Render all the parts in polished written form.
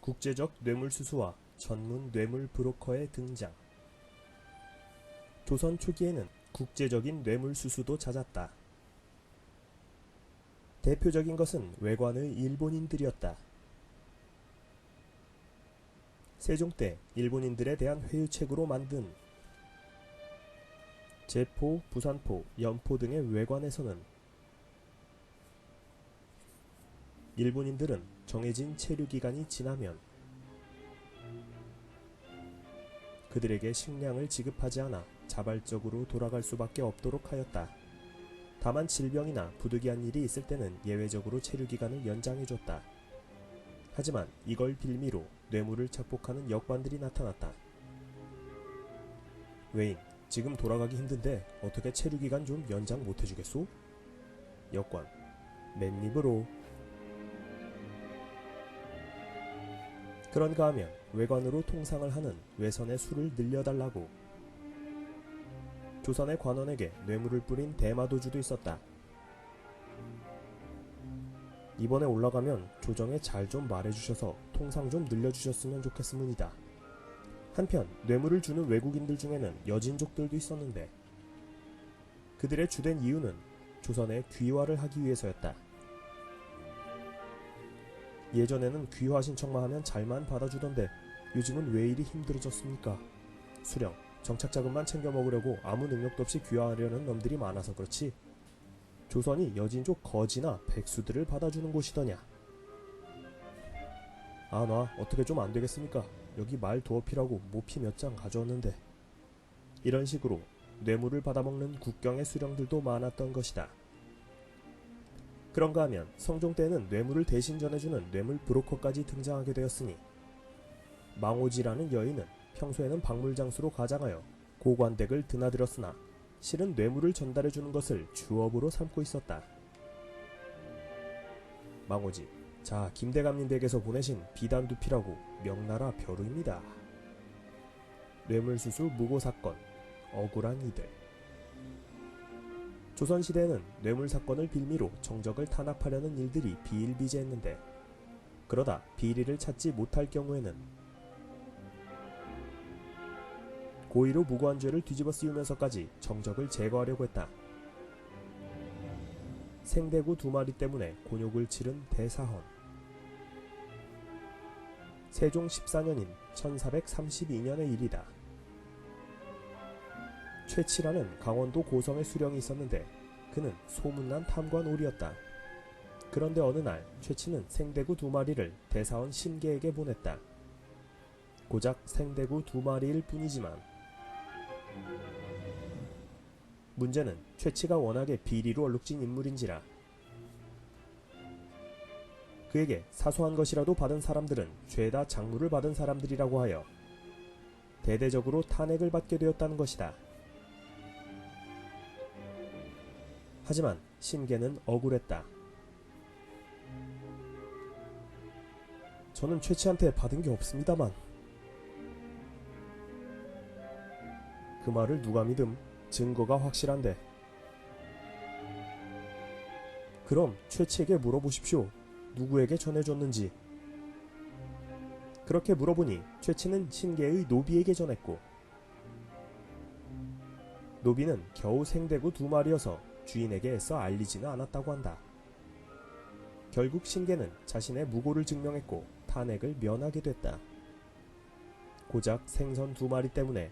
국제적 뇌물수수와 전문 뇌물 브로커의 등장. 조선 초기에는 국제적인 뇌물수수도 잦았다. 대표적인 것은 외관의 일본인들이었다. 세종 때 일본인들에 대한 회유책으로 만든 제포, 부산포, 연포 등의 외관에서는 일본인들은 정해진 체류기간이 지나면 그들에게 식량을 지급하지 않아 자발적으로 돌아갈 수밖에 없도록 하였다. 다만 질병이나 부득이한 일이 있을 때는 예외적으로 체류기간을 연장해줬다. 하지만 이걸 빌미로 뇌물을 착복하는 역관들이 나타났다. 외인, 지금 돌아가기 힘든데 어떻게 체류기간 좀 연장 못해주겠소? 역관, 맨입으로. 그런가 하면 외관으로 통상을 하는 외선의 수를 늘려달라고. 조선의 관원에게 뇌물을 뿌린 대마도주도 있었다. 이번에 올라가면 조정에 잘 좀 말해주셔서 통상 좀 늘려주셨으면 좋겠습니다. 한편 뇌물을 주는 외국인들 중에는 여진족들도 있었는데 그들의 주된 이유는 조선의 귀화를 하기 위해서였다. 예전에는 귀화 신청만 하면 잘만 받아주던데 요즘은 왜 이리 힘들어졌습니까? 수령, 정착자금만 챙겨 먹으려고 아무 능력도 없이 귀화하려는 놈들이 많아서 그렇지 조선이 여진족 거지나 백수들을 받아주는 곳이더냐. 아, 놔 어떻게 좀 안되겠습니까? 여기 말 두어피라고 모피 몇 장 가져왔는데. 이런 식으로 뇌물을 받아먹는 국경의 수령들도 많았던 것이다. 그런가 하면 성종 때는 뇌물을 대신 전해주는 뇌물 브로커까지 등장하게 되었으니 망오지라는 여인은 평소에는 박물장수로 가장하여 고관댁을 드나들었으나 실은 뇌물을 전달해주는 것을 주업으로 삼고 있었다. 망오지, 자 김대감님 댁에서 보내신 비단두피라고 명나라 벼루입니다. 뇌물수수 무고사건, 억울한 이들. 조선시대에는 뇌물사건을 빌미로 정적을 탄압하려는 일들이 비일비재했는데 그러다 비리를 찾지 못할 경우에는 고의로 무고한 죄를 뒤집어 씌우면서까지 정적을 제거하려고 했다. 생대구 2마리 때문에 곤욕을 치른 대사헌. 세종 14년인 1432년의 일이다. 최치라는 강원도 고성의 수령이 있었는데 그는 소문난 탐관오리였다. 그런데 어느 날 최치는 생대구 2마리를 대사원 신계에게 보냈다. 고작 생대구 2마리일 뿐이지만 문제는 최치가 워낙에 비리로 얼룩진 인물인지라 그에게 사소한 것이라도 받은 사람들은 죄다 작물을 받은 사람들이라고 하여 대대적으로 탄핵을 받게 되었다는 것이다. 하지만 신계는 억울했다. 저는 최치한테 받은 게 없습니다만. 그 말을 누가 믿음? 증거가 확실한데. 그럼 최치에게 물어보십시오. 누구에게 전해줬는지. 그렇게 물어보니 최치는 신계의 노비에게 전했고 노비는 겨우 생대구 2마리여서 주인에게 애써 알리지는 않았다고 한다. 결국 신계는 자신의 무고를 증명했고 탄핵을 면하게 됐다. 고작 생선 2마리 때문에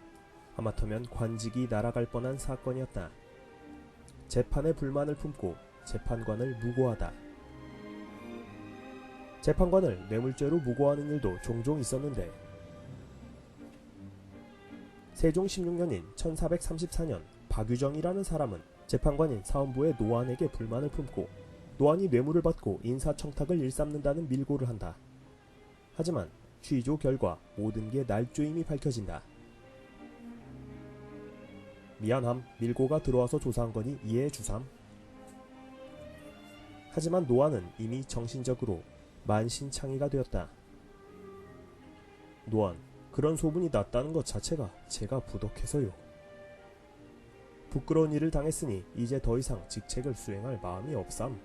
하마터면 관직이 날아갈 뻔한 사건이었다. 재판에 불만을 품고 재판관을 무고하다. 재판관을 뇌물죄로 무고하는 일도 종종 있었는데 세종 16년인 1434년 박유정이라는 사람은 재판관인 사헌부의 노안에게 불만을 품고 노안이 뇌물을 받고 인사청탁을 일삼는다는 밀고를 한다. 하지만 취조 결과 모든 게 날조임이 밝혀진다. 미안함, 밀고가 들어와서 조사한 거니 이해해 주삼. 하지만 노안은 이미 정신적으로 만신창이가 되었다. 노안, 그런 소문이 났다는 것 자체가 제가 부덕해서요. 부끄러운 일을 당했으니 이제 더 이상 직책을 수행할 마음이 없삼.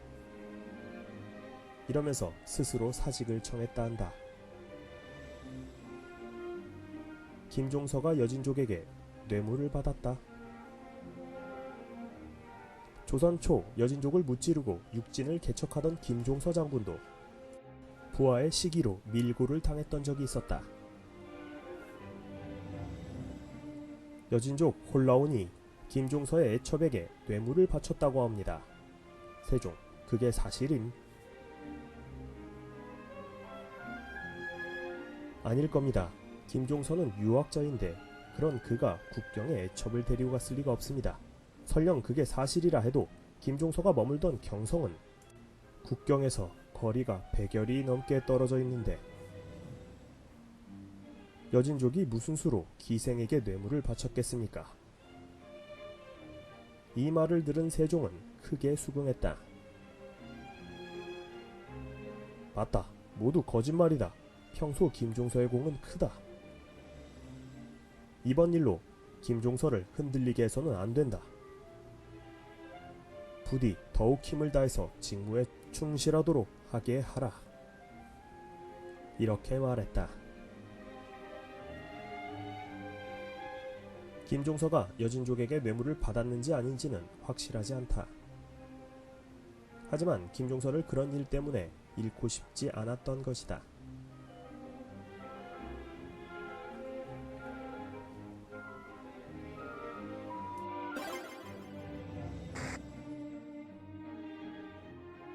이러면서 스스로 사직을 청했다 한다. 김종서가 여진족에게 뇌물을 받았다. 조선 초 여진족을 무찌르고 육진을 개척하던 김종서 장군도 부하의 시기로 밀고를 당했던 적이 있었다. 여진족 홀라온이 김종서의 애첩에게 뇌물을 바쳤다고 합니다. 세종, 그게 사실임? 아닐 겁니다. 김종서는 유학자인데 그런 그가 국경에 애첩을 데리고 갔을 리가 없습니다. 설령 그게 사실이라 해도 김종서가 머물던 경성은 국경에서 거리가 100여리 넘게 떨어져 있는데 여진족이 무슨 수로 기생에게 뇌물을 바쳤겠습니까? 이 말을 들은 세종은 크게 수긍했다. 맞다. 모두 거짓말이다. 평소 김종서의 공은 크다. 이번 일로 김종서를 흔들리게 해서는 안 된다. 부디 더욱 힘을 다해서 직무에 충실하도록 하게 하라. 이렇게 말했다. 김종서가 여진족에게 뇌물을 받았는지 아닌지는 확실하지 않다. 하지만 김종서를 그런 일 때문에 잃고 싶지 않았던 것이다.